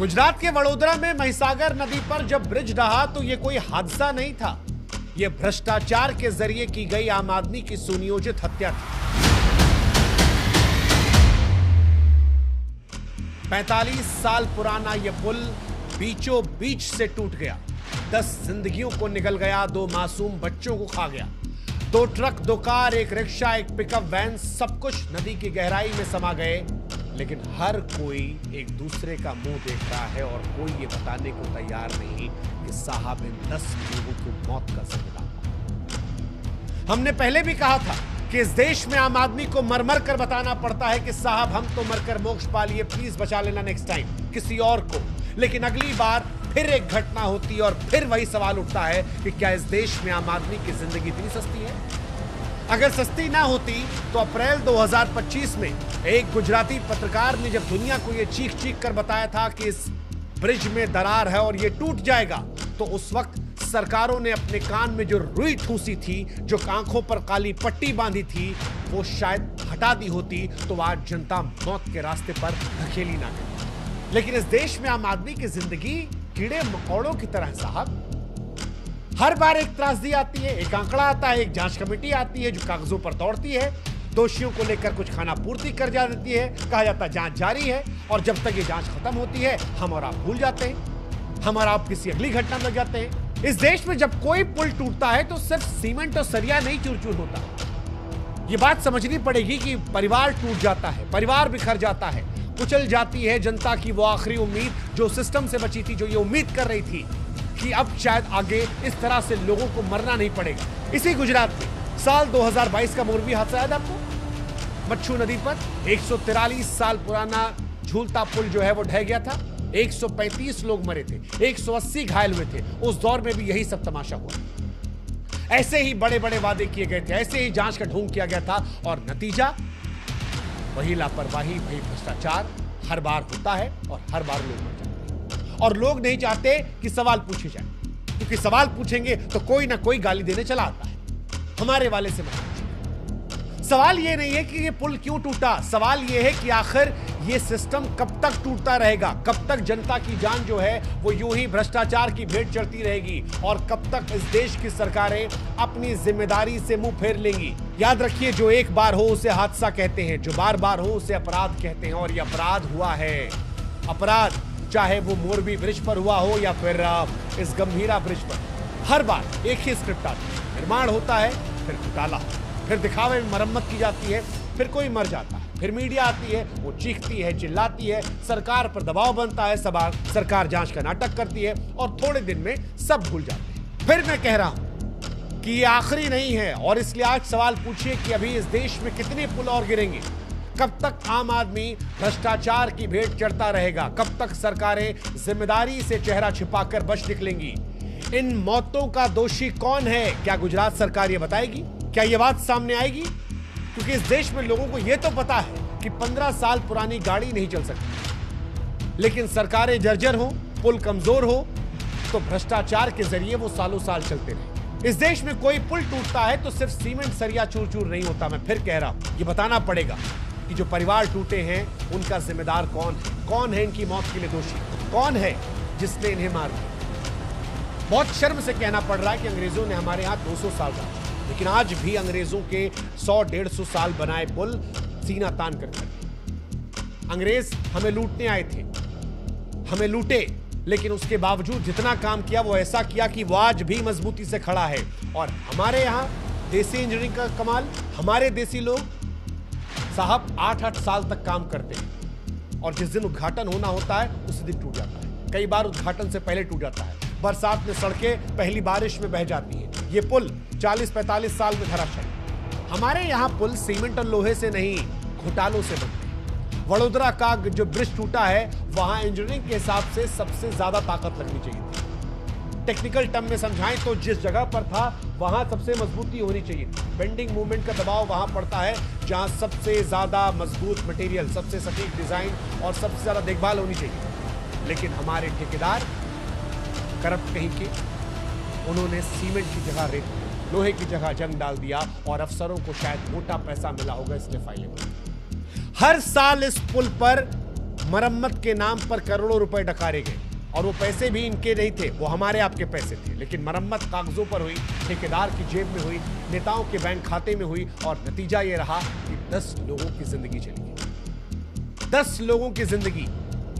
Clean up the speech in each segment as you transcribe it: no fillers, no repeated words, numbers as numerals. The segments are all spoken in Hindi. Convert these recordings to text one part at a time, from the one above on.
गुजरात के वडोदरा में महिसागर नदी पर जब ब्रिज ढहा तो यह कोई हादसा नहीं था, यह भ्रष्टाचार के जरिए की गई आम आदमी की सुनियोजित हत्या थी। 45 साल पुराना यह पुल बीचों बीच से टूट गया, 10 जिंदगियों को निगल गया, 2 मासूम बच्चों को खा गया। 2 truck, 2 car, 1 rickshaw, 1 pickup van, सब कुछ नदी की गहराई में समा गए। लेकिन हर कोई एक दूसरे का मुंह देख रहा है और कोई ये बताने को तैयार नहीं कि साहब इन 10 लोगों की मौत का जिम्मेदार। हमने पहले भी कहा था कि इस देश में आम आदमी को मर मर कर बताना पड़ता है कि साहब हम तो मरकर मोक्ष पा लिए, प्लीज बचा लेना नेक्स्ट टाइम किसी और को। लेकिन अगली बार फिर एक घटना होती है और फिर वही सवाल उठता है कि क्या इस देश में आम आदमी की जिंदगी इतनी सस्ती है? अगर सस्ती ना होती तो अप्रैल 2025 में एक गुजराती पत्रकार ने जब दुनिया को यह चीख चीख कर बताया था कि इस ब्रिज में दरार है और यह टूट जाएगा, तो उस वक्त सरकारों ने अपने कान में जो रुई ठूसी थी, जो आंखों पर काली पट्टी बांधी थी, वो शायद हटा दी होती तो आज जनता मौत के रास्ते पर धकेली ना करती। लेकिन इस देश में आम आदमी की जिंदगी कीड़े मकोड़ों की तरह है साहब। हर बार एक त्रासदी आती है, एक आंकड़ा आता है, एक जांच कमेटी आती है जो कागजों पर दौड़ती है, दोषियों को लेकर कुछ खाना पूर्ति कर जा देती है, कहा जाता है जांच जारी है, और जब तक ये जांच खत्म होती है हम और आप भूल जाते हैं, हम और आप किसी अगली घटना में लग जाते हैं। इस देश में जब कोई पुल टूटता है तो सिर्फ सीमेंट और सरिया नहीं चूर चूर होता। ये बात समझनी पड़ेगी कि परिवार टूट जाता है, परिवार बिखर जाता है, कुचल जाती है जनता की वो आखिरी उम्मीद जो सिस्टम से बची थी, जो ये उम्मीद कर रही थी कि अब शायद आगे इस तरह से लोगों को मरना नहीं पड़ेगा। इसी गुजरात में साल 2022 का मोरबी हादसा याद आपको? मच्छू नदी पर 143 साल पुराना झूलता पुल जो है वो ढह गया था, 135 लोग मरे थे, 180 घायल हुए थे। उस दौर में भी यही सब तमाशा हुआ। ऐसे ही बड़े बड़े वादे किए गए थे, ऐसे ही जांच का ढोंग किया गया था और नतीजा वही लापरवाही, वही भ्रष्टाचार हर बार होता है और हर बार लोग मर जाते हैं। और लोग नहीं चाहते कि सवाल पूछे जाए, क्योंकि सवाल पूछेंगे तो कोई ना कोई गाली देने चला आता है। हमारे वाले से मत पूछिए। सवाल ये नहीं है कि ये पुल क्यों टूटा, सवाल ये है कि आखिर ये सिस्टम कब तक टूटता रहेगा, कब तक जनता की जान जो है वो यूं ही भ्रष्टाचार की भेंट चढ़ती रहेगी, और कब तक इस देश की सरकारें अपनी जिम्मेदारी से मुंह फेर लेंगी। याद रखिए, जो एक बार हो उसे हादसा कहते हैं, जो बार बार हो उसे अपराध कहते हैं, और ये अपराध हुआ है। अपराध चाहे वो मोरबी ब्रिज पर हुआ हो या फिर इस गंभीरा ब्रिज पर, हर बार एक ही स्क्रिप्ट आती है। निर्माण होता है, फिर घोटाला, फिर दिखावे में मरम्मत की जाती है, फिर कोई मर जाता है, फिर मीडिया आती है, वो चीखती है, चिल्लाती है, सरकार पर दबाव बनता है, सरकार जांच का नाटक करती है और थोड़े दिन में सब भूल जाते हैं। फिर मैं कह रहा हूं कि ये आखिरी नहीं है, और इसलिए आज सवाल पूछिए कि अभी इस देश में कितने पुल और गिरेंगे? कब तक आम आदमी भ्रष्टाचार की भेंट चढ़ता रहेगा? कब तक सरकारें जिम्मेदारी से चेहरा छिपाकर बच निकलेंगी? इन मौतों का दोषी कौन है? क्या गुजरात सरकार ये बताएगी? क्या ये बात सामने आएगी? क्योंकि इस देश में लोगों को यह तो पता है कि 15 साल पुरानी गाड़ी नहीं चल सकती, लेकिन सरकारें जर्जर हो, पुल कमजोर हो, तो भ्रष्टाचार के जरिए वो सालों साल चलते रहे। इस देश में कोई पुल टूटता है तो सिर्फ सीमेंट सरिया चूर चूर नहीं होता। मैं फिर कह रहा हूं, ये बताना पड़ेगा कि जो परिवार टूटे हैं उनका जिम्मेदार कौन है, कौन है इनकी मौत के लिए दोषी, कौन है जिसने इन्हें मार दिया। बहुत शर्म से कहना पड़ रहा है कि अंग्रेजों ने हमारे यहां 200 साल राज, लेकिन आज भी अंग्रेजों के 100-150 साल बनाए पुल सीना तान कर खड़े। अंग्रेज हमें लूटने आए थे, हमें लूटे, लेकिन उसके बावजूद जितना काम किया वो ऐसा किया कि वो आज भी मजबूती से खड़ा है। और हमारे यहां देसी इंजीनियरिंग का कमाल, हमारे देसी लोग साहब 8-8 साल तक काम करते हैं, और जिस दिन उद्घाटन होना होता है उसी दिन टूट जाता है। कई बार उद्घाटन से पहले टूट जाता है। बरसात में सड़कें पहली बारिश में बह जाती हैं। ये पुल 40-45 साल में धराशायी। हमारे यहाँ पुल सीमेंट और लोहे से नहीं, घोटालों से बनते हैं। वडोदरा का जो ब्रिज टूटा है, वहां इंजीनियरिंग के हिसाब से सबसे ज्यादा ताकत लगनी चाहिए थी। टेक्निकल टर्म में समझाएं तो जिस जगह पर था वहां सबसे मजबूती होनी चाहिए। बेंडिंग मूवमेंट का दबाव वहां पड़ता है जहां सबसे ज्यादा मजबूत मटेरियल, सबसे सटीक डिजाइन और सबसे ज्यादा देखभाल होनी चाहिए। लेकिन हमारे ठेकेदार करप्ट कहीं के, उन्होंने सीमेंट की जगह रेत, लोहे की जगह जंग डाल दिया, और अफसरों को शायद मोटा पैसा मिला होगा इसलिए फाइलें। हर साल इस पुल पर मरम्मत के नाम पर करोड़ों रुपए डकारे गए और वो पैसे भी इनके नहीं थे, वो हमारे आपके पैसे थे। लेकिन मरम्मत कागजों पर हुई, ठेकेदार की जेब में हुई, नेताओं के बैंक खाते में हुई और नतीजा ये रहा कि 10 लोगों की जिंदगी चली गई। 10 लोगों की जिंदगी,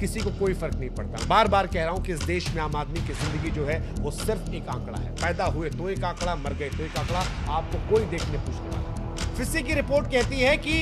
किसी को कोई फर्क नहीं पड़ता। बार बार कह रहा हूं कि इस देश में आम आदमी की जिंदगी जो है वो सिर्फ एक आंकड़ा है। पैदा हुए तो एक आंकड़ा, मर गए तो एक आंकड़ा, आपको कोई देखने पूछने वाला नहीं। फिस्सी की रिपोर्ट कहती है कि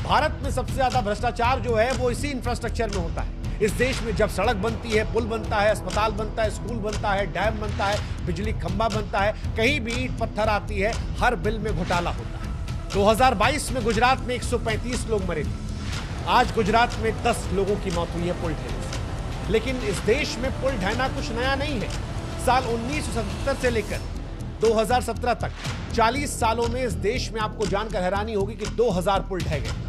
भारत में सबसे ज्यादा भ्रष्टाचार जो है वो इसी इंफ्रास्ट्रक्चर में होता है। इस देश में जब सड़क बनती है, पुल बनता है, अस्पताल बनता है, स्कूल बनता है, डैम बनता है, बिजली खंभा बनता है, कहीं भी ईंट पत्थर आती है, हर बिल में घोटाला होता है। 2022 में गुजरात में 135 लोग मरे थे। आज गुजरात में 10 लोगों की मौत हुई है पुल ढहने से। लेकिन इस देश में पुल ढहना कुछ नया नहीं है। साल 1977 से लेकर 2017 तक 40 सालों में इस देश में आपको जानकर हैरानी होगी कि 2000 पुल ढह गए।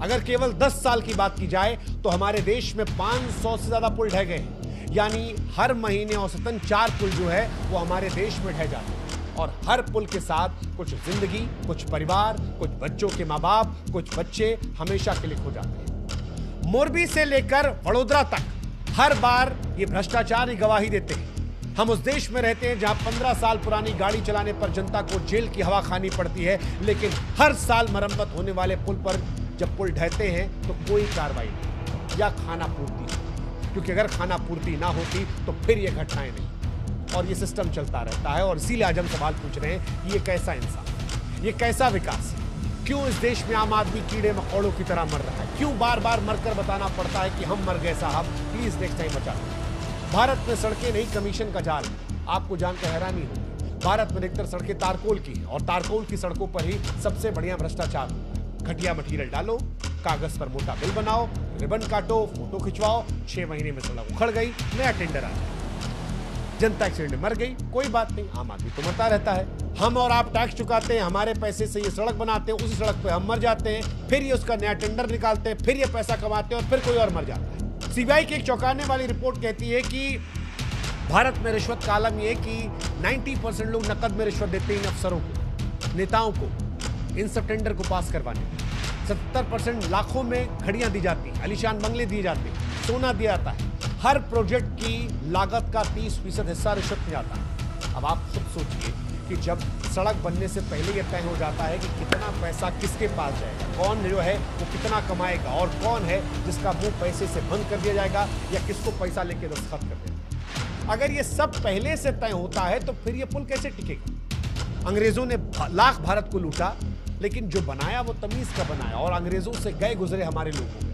अगर केवल 10 साल की बात की जाए तो हमारे देश में 500 से ज्यादा पुल ढह गए। यानी हर महीने औसतन 4 पुल जो है वो हमारे देश में ढह जाते हैं। और हर पुल के साथ कुछ जिंदगी, कुछ परिवार, कुछ बच्चों के माँ बाप, कुछ बच्चे हमेशा के लिए खो जाते हैं। मोरबी से लेकर वडोदरा तक हर बार ये भ्रष्टाचार ही गवाही देते हैं। हम उस देश में रहते हैं जहां 15 साल पुरानी गाड़ी चलाने पर जनता को जेल की हवा खानी पड़ती है, लेकिन हर साल मरम्मत होने वाले पुल पर जब पुल ढहते हैं तो कोई कार्रवाई नहीं या खाना पूर्ति, क्योंकि अगर खाना पूर्ति ना होती तो फिर ये घटनाएं नहीं, और ये सिस्टम चलता रहता है। और इसीलिए आज हम सवाल पूछ रहे हैं कि ये कैसा इंसान, ये कैसा विकास है? क्यों इस देश में आम आदमी कीड़े मकोड़ों की तरह मर रहा है? क्यों बार बार मरकर बताना पड़ता है कि हम मर गए साहब, प्लीज नेक्स्ट टाइम बचा लो। भारत में सड़कें नहीं, कमीशन का जाल है। आपको जानकर हैरानी होगी, भारत में अधिकतर सड़कें तारकोल की है और तारकोल की सड़कों पर ही सबसे बढ़िया भ्रष्टाचार होता है। घटिया मटीरियल डालो, कागज पर मोटा बिल बनाओ, रिबन काटो, फोटो खिंचवाओ, 6 महीने में सड़क उखड़ गई, नया टेंडर आ जाए, जनता एक्सीडेंट में मर गई, कोई बात नहीं, आम आदमी तो मरता रहता है। हम और आप टैक्स चुकाते हैं, हमारे पैसे से ये सड़क बनाते हैं, उसी सड़क पे हम मर जाते हैं, फिर ये उसका नया टेंडर निकालते हैं, फिर ये पैसा कमाते हैं और फिर कोई और मर जाता है। सीबीआई की एक चौंकाने वाली रिपोर्ट कहती है कि भारत में रिश्वत का आलम ये कि 90% लोग नकद में रिश्वत देते हैं इन अफसरों को, नेताओं को, इन सब टेंडर को पास करवाने में। 70% लाखों में घड़ियां दी जाती हैं, आलीशान बंगले दिए जाते हैं, सोना दिया जाता है। हर प्रोजेक्ट की लागत का 30% हिस्सा रिश्वत में जाता है। अब आप खुद सोचिए कि जब सड़क बनने से पहले यह तय हो जाता है कि कितना पैसा किसके पास जाएगा, कौन जो है वो कितना कमाएगा और कौन है जिसका मुंह पैसे से बंद कर दिया जाएगा या किसको पैसा लेके दस्तखत कर देगा। अगर ये सब पहले से तय होता है तो फिर ये पुल कैसे टिकेगा? अंग्रेजों ने लाख भारत को लूटा, लेकिन जो बनाया वो तमीज का बनाया और अंग्रेजों से गए गुजरे हमारे लोग हो गए।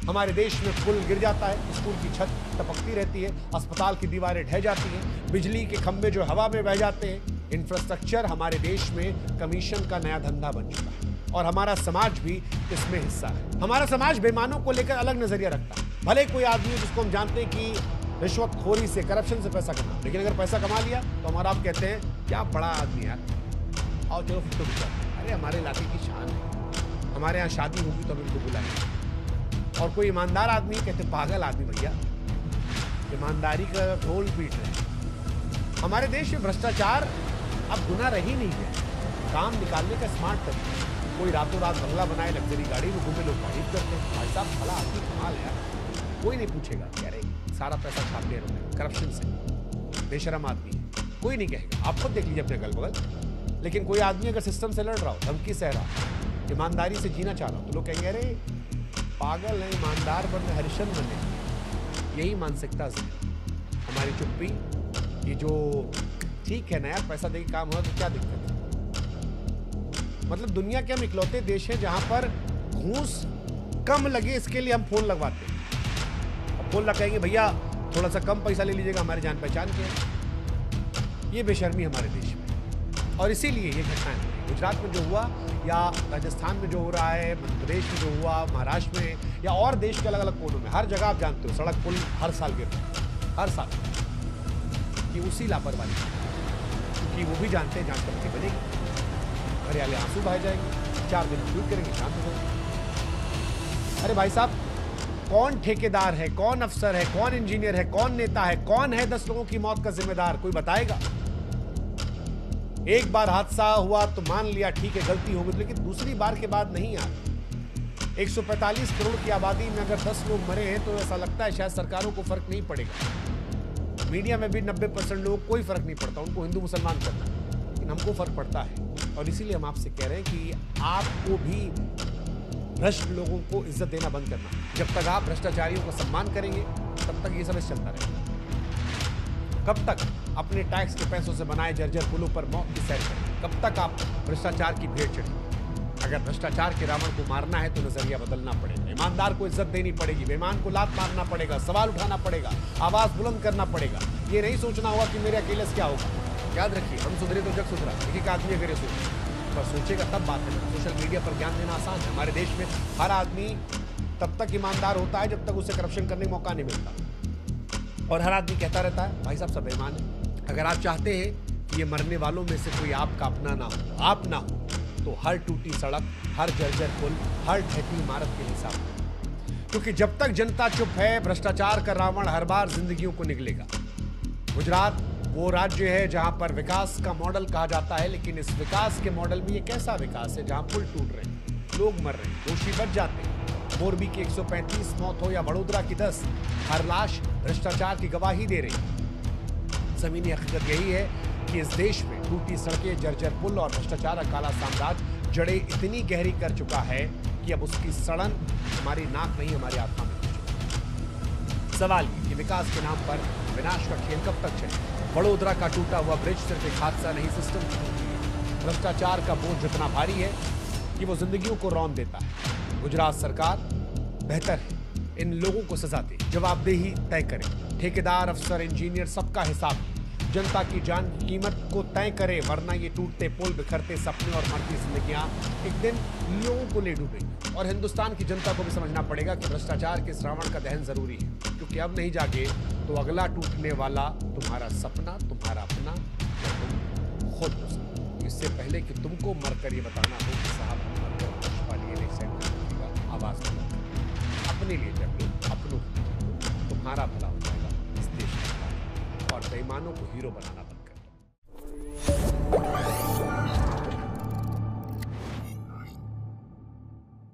हमारे देश में पुल गिर जाता है, स्कूल की छत टपकती रहती है, अस्पताल की दीवारें ढह जाती हैं, बिजली के खंभे जो हवा में बह जाते हैं। इंफ्रास्ट्रक्चर हमारे देश में कमीशन का नया धंधा बन चुका है और हमारा समाज भी इसमें हिस्सा है। हमारा समाज बेईमानों को लेकर अलग नजरिया रखता है। भले कोई आदमी जिसको हम जानते हैं कि रिश्वतखोरी से, करप्शन से पैसा कमा, लेकिन अगर पैसा कमा लिया तो हमारा आप कहते हैं क्या बड़ा आदमी यार, आओ चलो फोटो खिंचाओ। अरे हमारे इलाके की शान है, हमारे यहाँ शादी होगी तो हम इनको बुलाएंगे। और कोई ईमानदार आदमी कहते पागल आदमी भैया, ईमानदारी का ढोल पीट रहे हैं। हमारे देश में भ्रष्टाचार अब गुनाह रही नहीं है, काम निकालने का स्मार्ट तरीका। कोई रातों रात बंगला बनाए, लग्जरी गाड़ी में घूमे, लोग तारीफ करते हैं, भाई साहब भला आदमी कमाल है यार। कोई नहीं पूछेगा कि अरे सारा पैसा छाप ले रहे हैं करप्शन से, बेशरम आदमी है, कोई नहीं कहेगा। आप खुद देख लीजिए अपने अगल बगल। लेकिन कोई आदमी अगर सिस्टम से लड़ रहा हो, धमकी सह रहा हो, ईमानदारी से जीना चाह रहा हो, तो लोग कहेंगे अरे पागल है, ईमानदार बनने, हरिश्चंद्र बने। यही मानसिकता से हमारी चुप्पी, ये जो ठीक है ना यार, पैसा देके काम हुआ तो क्या दिक्कत है। मतलब दुनिया के हम इकलौते देश हैं जहां पर घूस कम लगे इसके लिए हम फोन लगवाते हैं। अब फोन लगाएंगे भैया थोड़ा सा कम पैसा ले लीजिएगा, हमारी जान पहचान के। ये बेशर्मी हमारे देश में, और इसीलिए ये घटनाएं गुजरात में जो हुआ या राजस्थान में जो हो रहा है, मध्य प्रदेश में जो हुआ, महाराष्ट्र में या और देश के अलग अलग कोनों में, हर जगह आप जानते हो सड़क पुल हर साल गिर रहे हैं, हर साल। ये उसी लापरवाही, क्योंकि वो भी जानते हैं जांच कमेटी बनेगी, हरियाले आंसू बहाए जाएंगे, 4 दिन ट्वीट करेंगे, शांत हो जाएंगे। अरे भाई साहब, कौन ठेकेदार है, कौन अफसर है, कौन इंजीनियर है, कौन नेता है, कौन है 10 लोगों की मौत का जिम्मेदार? कोई बताएगा? एक बार हादसा हुआ तो मान लिया ठीक है गलती हो गई, लेकिन दूसरी बार के बाद नहीं यार। 145 करोड़ की आबादी में अगर 10 लोग मरे हैं तो ऐसा लगता है शायद सरकारों को फर्क नहीं पड़ेगा। मीडिया में भी 90% लोगों को कोई फर्क नहीं पड़ता, उनको हिंदू मुसलमान करना है, लेकिन हमको फर्क पड़ता है। और इसीलिए हम आपसे कह रहे हैं कि आपको भी भ्रष्ट लोगों को इज्जत देना बंद करना। जब तक आप भ्रष्टाचारियों का सम्मान करेंगे तब तक ये सब चलता रहेगा। कब तक अपने टैक्स के पैसों से बनाए जर्जर पुलों पर मौत की सैर करेंगे? कब तक आप भ्रष्टाचार की भेड़ चढ़ेंगे? अगर भ्रष्टाचार के रावण को मारना है तो नजरिया बदलना पड़ेगा। ईमानदार को इज्जत देनी पड़ेगी, बेईमान को लात मारना पड़ेगा, सवाल उठाना पड़ेगा, आवाज बुलंद करना पड़ेगा। ये नहीं सोचना होगा कि मेरे अकेले से क्या होगा। याद रखिए, हम सुधरे तो जग सुधरा। एक आदमी अगर ये सोचे पर सोचेगा तब बात है। सोशल मीडिया पर ज्ञान देना आसान है। हमारे देश में हर आदमी तब तक ईमानदार होता है जब तक उसे करप्शन करने का मौका नहीं मिलता, और हर आदमी कहता रहता है भाई साहब सब बेईमान है। अगर आप चाहते हैं कि ये मरने वालों में से कोई आपका अपना ना हो, आप ना हो, तो हर टूटी सड़क, हर जर्जर पुल, हर ढहती इमारत के हिसाब में, क्योंकि जब तक जनता चुप है भ्रष्टाचार का रावण हर बार जिंदगियों को निगलेगा। गुजरात वो राज्य है जहां पर विकास का मॉडल कहा जाता है, लेकिन इस विकास के मॉडल में ये कैसा विकास है जहां पुल टूट रहे हैं, लोग मर रहे हैं, दोषी बच जाते हैं। मोरबी की 135 मौत हो या वडोदरा की 10, हर लाश भ्रष्टाचार की गवाही दे रही है। जमीनी हकीकत यही है कि इस देश में टूटी सड़कें, जर्जर पुल और भ्रष्टाचार का काला साम्राज्य जड़ें इतनी गहरी कर चुका है कि अब उसकी सड़न हमारी नाक नहीं हमारी आत्मा में पहुंची। सवाल ये कि विकास के नाम पर विनाश का खेल कब तक चले। वडोदरा का टूटा हुआ ब्रिज सिर्फ एक हादसा नहीं, सिस्टम की टूटी है। भ्रष्टाचार का बोझ जितना भारी है कि वो जिंदगियों को रौंद देता है। गुजरात सरकार बेहतर है इन लोगों को सजा दे, जवाबदेही तय करे। ठेकेदार, अफसर, इंजीनियर सबका हिसाब जनता की जान की कीमत को तय करे, वरना ये टूटते पुल, बिखरते सपने और मरती जिंदगियां एक दिन लोगों को ले डूबेंगी। और हिंदुस्तान की जनता को भी समझना पड़ेगा कि भ्रष्टाचार के इस रावण का दहन जरूरी है, क्योंकि अब नहीं जागे तो अगला टूटने वाला तुम्हारा सपना, तुम्हारा अपना या तुम खुद हो सकते। इससे पहले कि तुमको मरकर ये बताना हो कि साहब हम मरकर आवाज अपने लिए जब लो, अपनों तुम्हारा भला हो जाएगा, इस देश का, और बेईमानों को हीरो बनाना।